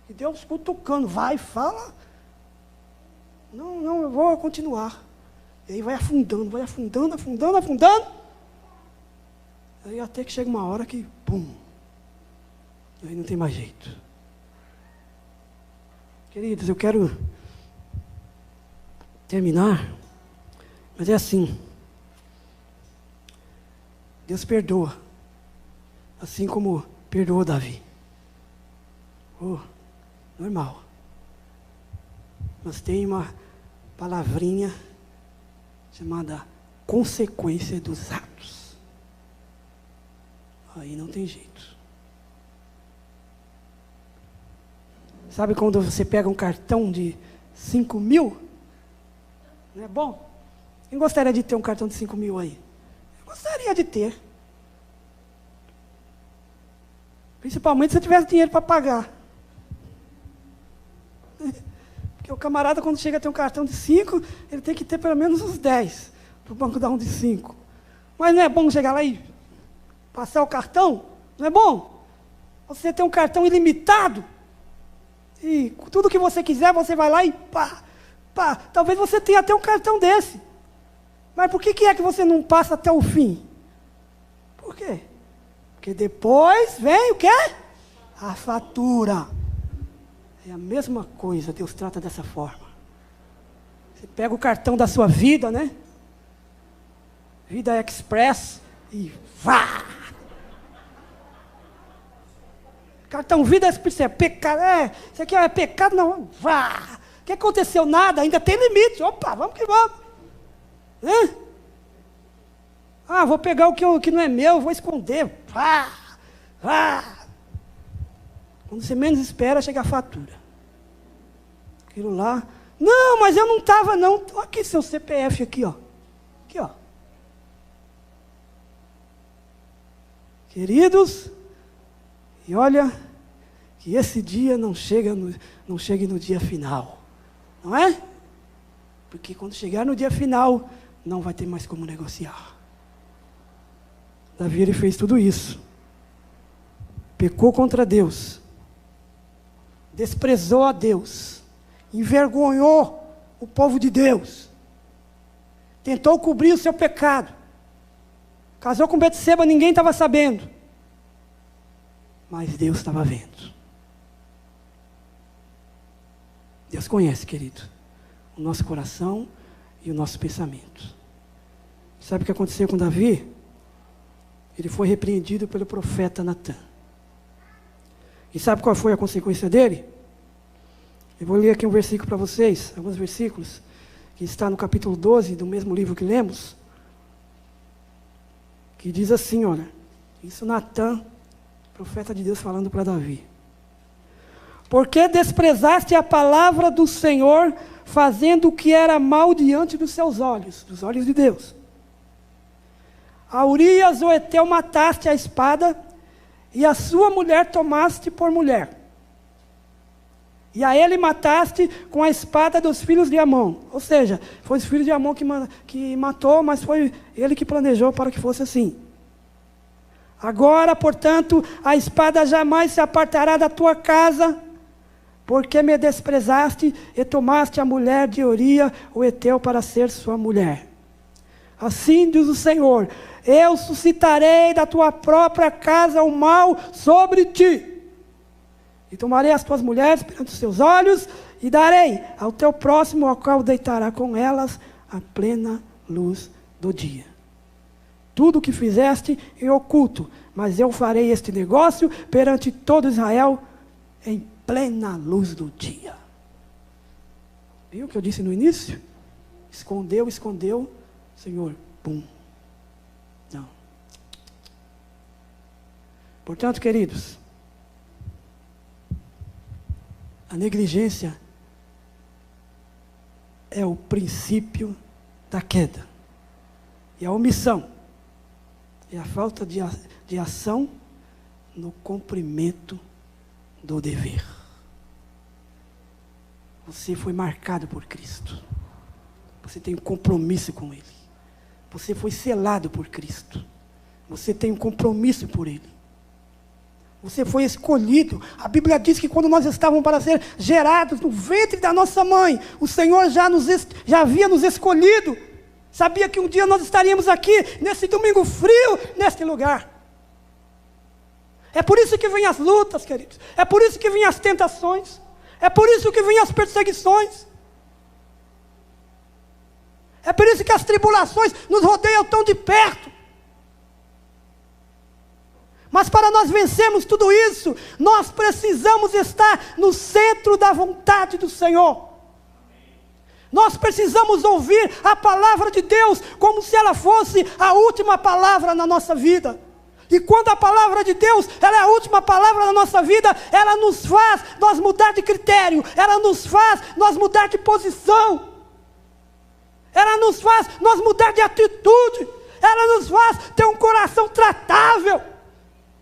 E Deus cutucando: vai, fala. Não, eu vou continuar. E aí vai afundando. Aí até que chega uma hora que, pum, aí não tem mais jeito. Queridos, eu quero terminar, mas é assim. Deus perdoa, assim como perdoou Davi. Normal. Mas tem uma palavrinha chamada consequência dos atos. Aí não tem jeito. Sabe quando você pega um cartão de 5 mil? Não é bom? Quem gostaria de ter um cartão de 5 mil aí? Eu gostaria de ter. Principalmente se eu tivesse dinheiro para pagar. Porque o camarada, quando chega a ter um cartão de 5, ele tem que ter pelo menos uns 10, para o banco dar um de 5. Mas não é bom chegar lá e passar o cartão? Não é bom? Você tem um cartão ilimitado, e tudo que você quiser, você vai lá e pá. Talvez você tenha até um cartão desse. Mas por que é que você não passa até o fim? Por quê? Porque depois vem o quê? A fatura. É a mesma coisa, Deus trata dessa forma. Você pega o cartão da sua vida, né? Vida Express, e vá! Cartão Vida Express, é pecado, isso aqui é pecado, não, vá! O que aconteceu? Nada, ainda tem limite, opa, vamos que vamos. Vou pegar o que não é meu, vou esconder, vá! Quando você menos espera, chega a fatura. Aquilo lá. Não, mas eu não estava, não. Aqui seu CPF aqui, ó. Aqui, ó. Queridos, E olha, que esse dia não chegue no dia final, não é? Porque quando chegar no dia final, não vai ter mais como negociar. Davi, ele fez tudo isso. Pecou contra Deus. Desprezou a Deus. Envergonhou o povo de Deus. Tentou cobrir o seu pecado. Casou com Betseba, ninguém estava sabendo. Mas Deus estava vendo. Deus conhece, querido, o nosso coração e o nosso pensamento. Sabe o que aconteceu com Davi? Ele foi repreendido pelo profeta Natã. E sabe qual foi a consequência dele? Eu vou ler aqui um versículo para vocês, alguns versículos, que está no capítulo 12 do mesmo livro que lemos, que diz assim, olha, isso Natã, profeta de Deus falando para Davi. Porque desprezaste a palavra do Senhor, fazendo o que era mal diante dos seus olhos, dos olhos de Deus. A Urias, o Eteu, mataste a espada, e a sua mulher tomaste por mulher. E a ele mataste com a espada dos filhos de Amon. Ou seja, foi os filhos de Amon que matou, mas foi ele que planejou para que fosse assim. Agora, portanto, a espada jamais se apartará da tua casa, porque me desprezaste e tomaste a mulher de Uria, o Eteu, para ser sua mulher. Assim diz o Senhor: eu suscitarei da tua própria casa o mal sobre ti. E tomarei as tuas mulheres perante os teus olhos, e darei ao teu próximo, ao qual deitará com elas a plena luz do dia. Tudo o que fizeste em oculto, mas eu farei este negócio perante todo Israel em plena luz do dia. Viu o que eu disse no início? Escondeu, Senhor, pum. Não. Portanto, queridos, a negligência é o princípio da queda. E a omissão é a falta de ação no cumprimento do dever. Você foi marcado por Cristo. Você tem um compromisso com Ele. Você foi selado por Cristo. Você tem um compromisso por Ele. Você foi escolhido. A Bíblia diz que quando nós estávamos para ser gerados no ventre da nossa mãe, o Senhor já havia nos escolhido. Sabia que um dia nós estaríamos aqui, nesse domingo frio, neste lugar. É por isso que vêm as lutas, queridos. É por isso que vêm as tentações. É por isso que vêm as perseguições. É por isso que as tribulações nos rodeiam tão de perto. Mas para nós vencermos tudo isso, nós precisamos estar no centro da vontade do Senhor. Nós precisamos ouvir a palavra de Deus como se ela fosse a última palavra na nossa vida. E quando a palavra de Deus, ela é a última palavra na nossa vida, ela nos faz nós mudar de critério, ela nos faz nós mudar de posição, ela nos faz nós mudar de atitude, ela nos faz ter um coração tratável,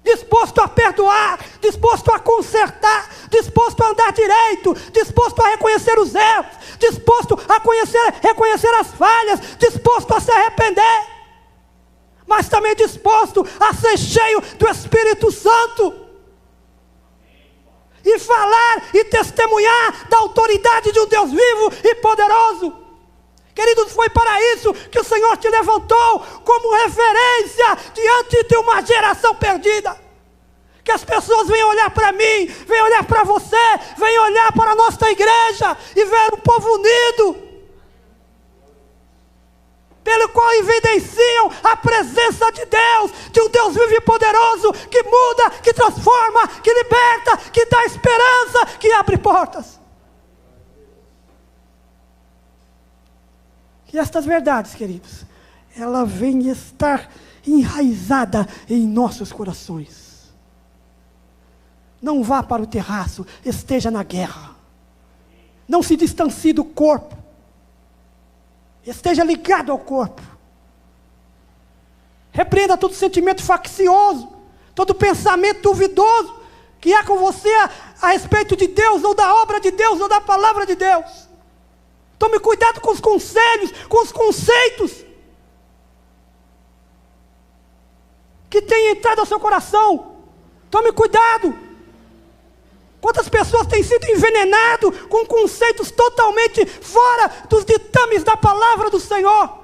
disposto a perdoar, disposto a consertar, disposto a andar direito, disposto a reconhecer os erros, disposto a reconhecer as falhas, disposto a se arrepender, mas também disposto a ser cheio do Espírito Santo, e falar e testemunhar da autoridade de um Deus vivo e poderoso. Queridos, foi para isso que o Senhor te levantou como referência diante de uma geração perdida. Que as pessoas venham olhar para mim, venham olhar para você, venham olhar para a nossa igreja e ver um povo unido, pelo qual evidenciam a presença de Deus, de um Deus vivo e poderoso, que muda, que transforma, que liberta, que dá esperança, que abre portas. E estas verdades, queridos, ela vem estar enraizada em nossos corações. Não vá para o terraço, esteja na guerra. Não se distancie do corpo. Esteja ligado ao corpo. Repreenda todo sentimento faccioso, todo pensamento duvidoso, que há com você a respeito de Deus, ou da obra de Deus, ou da palavra de Deus. Tome cuidado com os conselhos, com os conceitos que têm entrado ao seu coração. Tome cuidado. Quantas pessoas têm sido envenenadas com conceitos totalmente fora dos ditames da palavra do Senhor.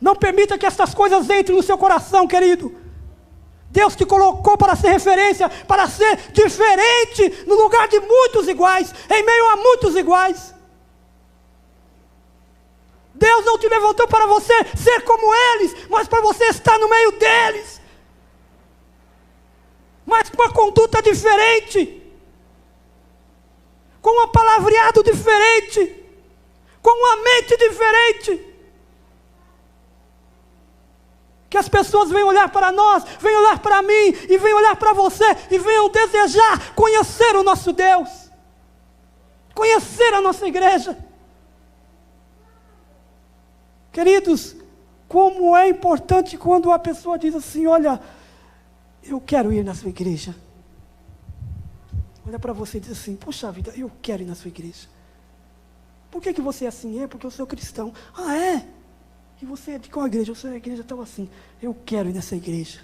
Não permita que essas coisas entrem no seu coração, querido. Deus te colocou para ser referência, para ser diferente no lugar de muitos iguais, em meio a muitos iguais. Deus não te levantou para você ser como eles, mas para você estar no meio deles. Mas com uma conduta diferente, com um palavreado diferente, com uma mente diferente. Que as pessoas venham olhar para nós, venham olhar para mim, e venham olhar para você, e venham desejar conhecer o nosso Deus, conhecer a nossa igreja. Queridos, como é importante quando a pessoa diz assim: olha, eu quero ir na sua igreja. Olha para você e diz assim: puxa vida, eu quero ir na sua igreja. Por que você é assim? Porque eu sou cristão. Ah, é? E você é de qual igreja? Eu sou da igreja tal assim. Eu quero ir nessa igreja.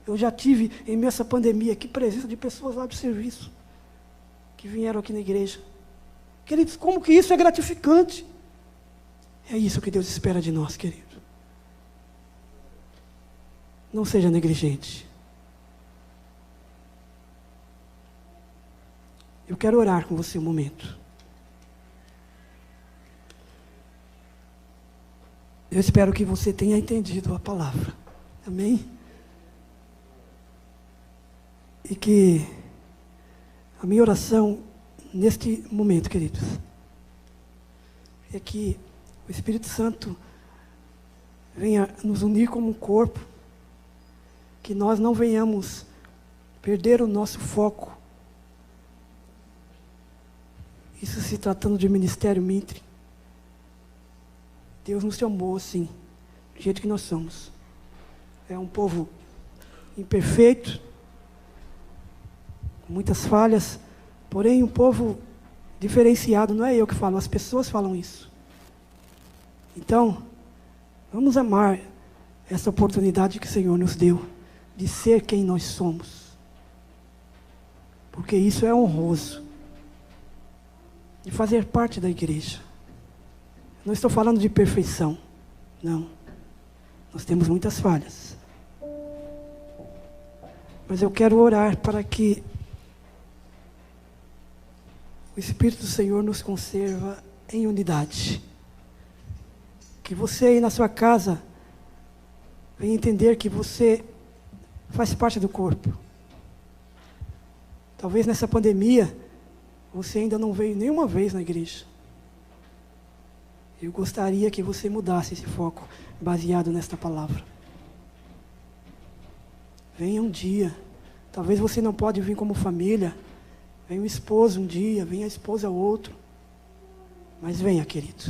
Eu já tive, em meio a essa pandemia aqui, presença de pessoas lá do serviço, que vieram aqui na igreja. Queridos, como que isso é gratificante? É isso que Deus espera de nós, querido. Não seja negligente. Eu quero orar com você um momento. Eu espero que você tenha entendido a palavra. Amém? E que a minha oração neste momento, queridos, é que o Espírito Santo venha nos unir como um corpo, que nós não venhamos perder o nosso foco. Isso se tratando de ministério Mintre. Deus nos chamou assim, do jeito que nós somos. É um povo imperfeito, com muitas falhas, porém um povo diferenciado. Não é eu que falo, as pessoas falam isso. Então, vamos amar essa oportunidade que o Senhor nos deu, de ser quem nós somos. Porque isso é honroso. De fazer parte da igreja. Não estou falando de perfeição. Não. Nós temos muitas falhas. Mas eu quero orar para que o Espírito do Senhor nos conserva em unidade. Que você aí na sua casa venha entender que você faz parte do corpo. Talvez nessa pandemia você ainda não veio nenhuma vez na igreja. Eu gostaria que você mudasse esse foco baseado nesta palavra. Venha um dia. Talvez você não pode vir como família. Venha o esposo um dia, venha a esposa outro. Mas venha, querido.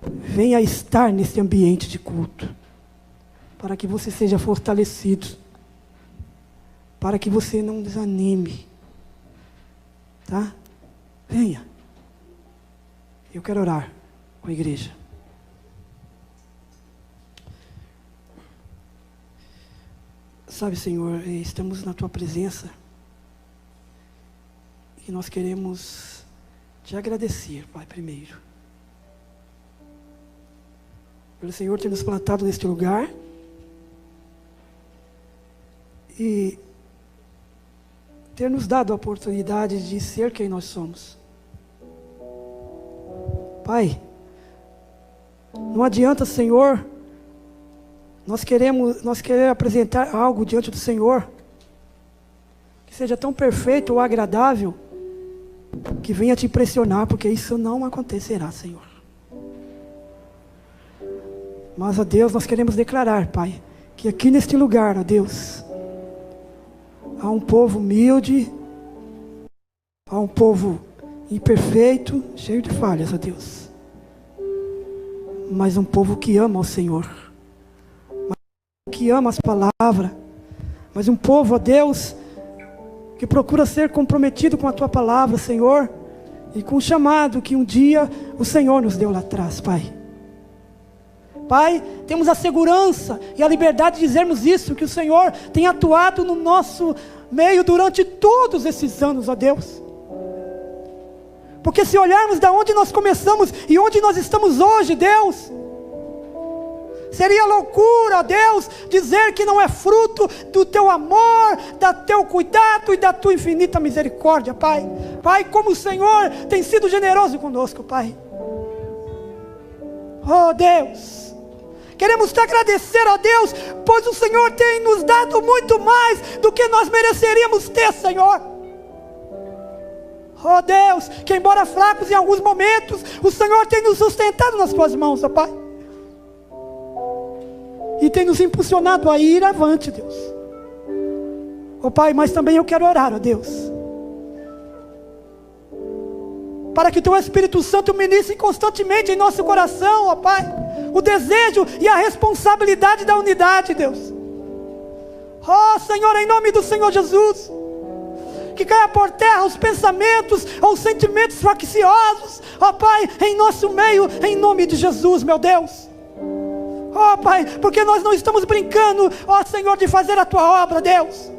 Venha estar nesse ambiente de culto. Para que você seja fortalecido. Para que você não desanime. Tá? Venha. Eu quero orar com a igreja. Sabe, Senhor, estamos na Tua presença e nós queremos Te agradecer, Pai, primeiro. Pelo Senhor ter nos plantado neste lugar e ter nos dado a oportunidade de ser quem nós somos. Pai, não adianta, Senhor, nós queremos apresentar algo diante do Senhor que seja tão perfeito ou agradável que venha te impressionar, porque isso não acontecerá, Senhor. Mas, ó Deus, nós queremos declarar, Pai, que aqui neste lugar, ó Deus, há um povo humilde, há um povo imperfeito, cheio de falhas, ó Deus. Mas um povo que ama o Senhor, que ama as palavras, mas um povo, ó Deus, que procura ser comprometido com a Tua palavra, Senhor, e com o chamado que um dia o Senhor nos deu lá atrás, Pai. Pai, temos a segurança e a liberdade de dizermos isso, que o Senhor tem atuado no nosso meio durante todos esses anos, ó Deus. Porque se olharmos da onde nós começamos e onde nós estamos hoje, Deus, seria loucura, Deus, dizer que não é fruto do Teu amor, do Teu cuidado e da Tua infinita misericórdia, Pai. Pai, como o Senhor tem sido generoso conosco, Pai. Oh Deus, queremos te agradecer, ó Deus, pois o Senhor tem nos dado muito mais do que nós mereceríamos ter, Senhor. Oh Deus, que embora fracos em alguns momentos, o Senhor tem nos sustentado nas Tuas mãos, ó Pai. E tem nos impulsionado a ir avante, Deus. Oh Pai, mas também eu quero orar, ó Deus, para que Teu Espírito Santo ministre constantemente em nosso coração, ó Pai, o desejo e a responsabilidade da unidade, Deus. Oh Senhor, em nome do Senhor Jesus, que caia por terra os pensamentos ou sentimentos facciosos, ó Pai, em nosso meio, em nome de Jesus, meu Deus. Ó Pai, porque nós não estamos brincando, ó Senhor, de fazer a Tua obra, Deus.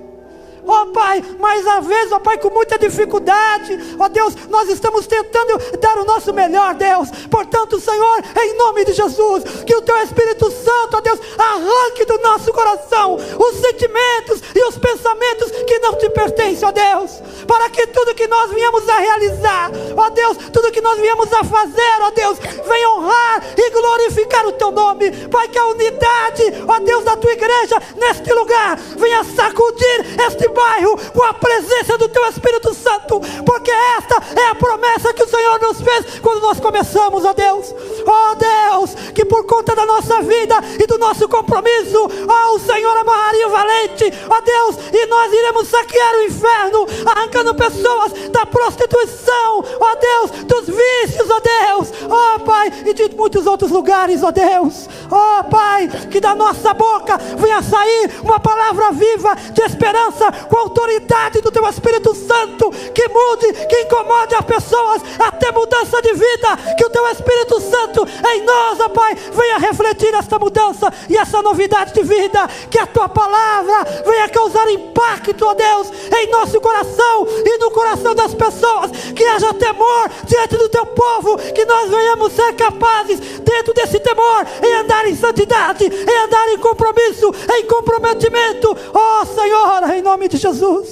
Ó Pai, mas às vezes, ó Pai, com muita dificuldade, ó Deus, nós estamos tentando dar o nosso melhor, Deus. Portanto, Senhor, em nome de Jesus, que o Teu Espírito Santo, ó Deus, arranque do nosso coração os sentimentos e os pensamentos que não Te pertencem, ó Deus, para que tudo que nós viemos a realizar, ó Deus, tudo que nós viemos a fazer, ó Deus, venha honrar e glorificar o Teu nome. Pai, que a unidade, ó Deus, da Tua igreja neste lugar venha sacudir este bairro com a presença do Teu Espírito Santo, porque esta é a promessa que o Senhor nos fez quando nós começamos, ó Deus. Ó Deus, que por conta da nossa vida e do nosso compromisso, ó, o Senhor amarraria o valente, ó Deus, e nós iremos saquear o inferno, arrancando pessoas da prostituição, ó Deus, dos vícios, ó Deus, ó Pai, e de muitos outros lugares, ó Deus. Ó Pai, que da nossa boca venha sair uma palavra viva de esperança, com a autoridade do Teu Espírito Santo, que mude, que incomode as pessoas a ter mudança de vida. Que o Teu Espírito Santo em nós, ó Pai, venha refletir esta mudança e essa novidade de vida. Que a Tua palavra venha causar impacto, ó Deus, em nosso coração e no coração das pessoas. Que haja temor diante do Teu povo, que nós venhamos ser capazes, dentro desse temor, em andar em santidade, em andar em compromisso, em comprometimento. Ó Senhor, em nome de Jesus,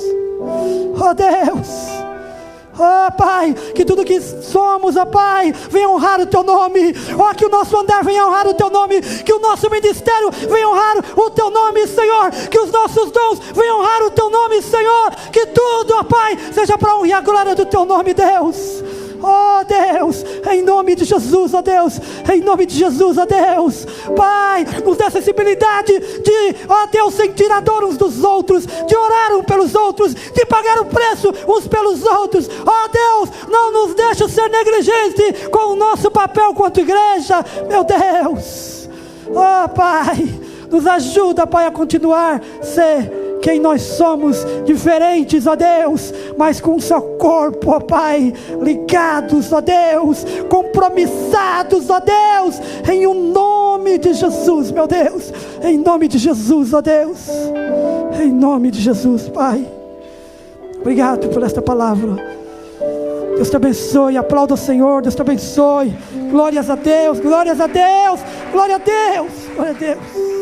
ó Deus, ó Pai, que tudo que somos, ó Pai, venha honrar o Teu nome. Ó, que o nosso andar venha honrar o Teu nome, que o nosso ministério venha honrar o Teu nome, Senhor, que os nossos dons venham honrar o Teu nome, Senhor, que tudo, ó Pai, seja para a honra e a glória do Teu nome, Deus. Ó Deus, em nome de Jesus, ó Deus, em nome de Jesus, ó Deus, Pai, nos dê sensibilidade de, ó Deus, sentir a dor uns dos outros, de orar uns pelos outros, de pagar o preço uns pelos outros. Ó Deus, não nos deixe ser negligente com o nosso papel quanto igreja, meu Deus. Ó Pai, nos ajuda, Pai, a continuar a ser quem nós somos, diferentes, ó Deus, mas com um só corpo, ó Pai, ligados, ó Deus, compromissados, ó Deus, em o nome de Jesus, meu Deus, em nome de Jesus, ó Deus, em nome de Jesus, Pai. Obrigado por esta palavra. Deus te abençoe, aplauda o Senhor, Deus te abençoe. Glórias a Deus, glórias a Deus, glória a Deus, glória a Deus.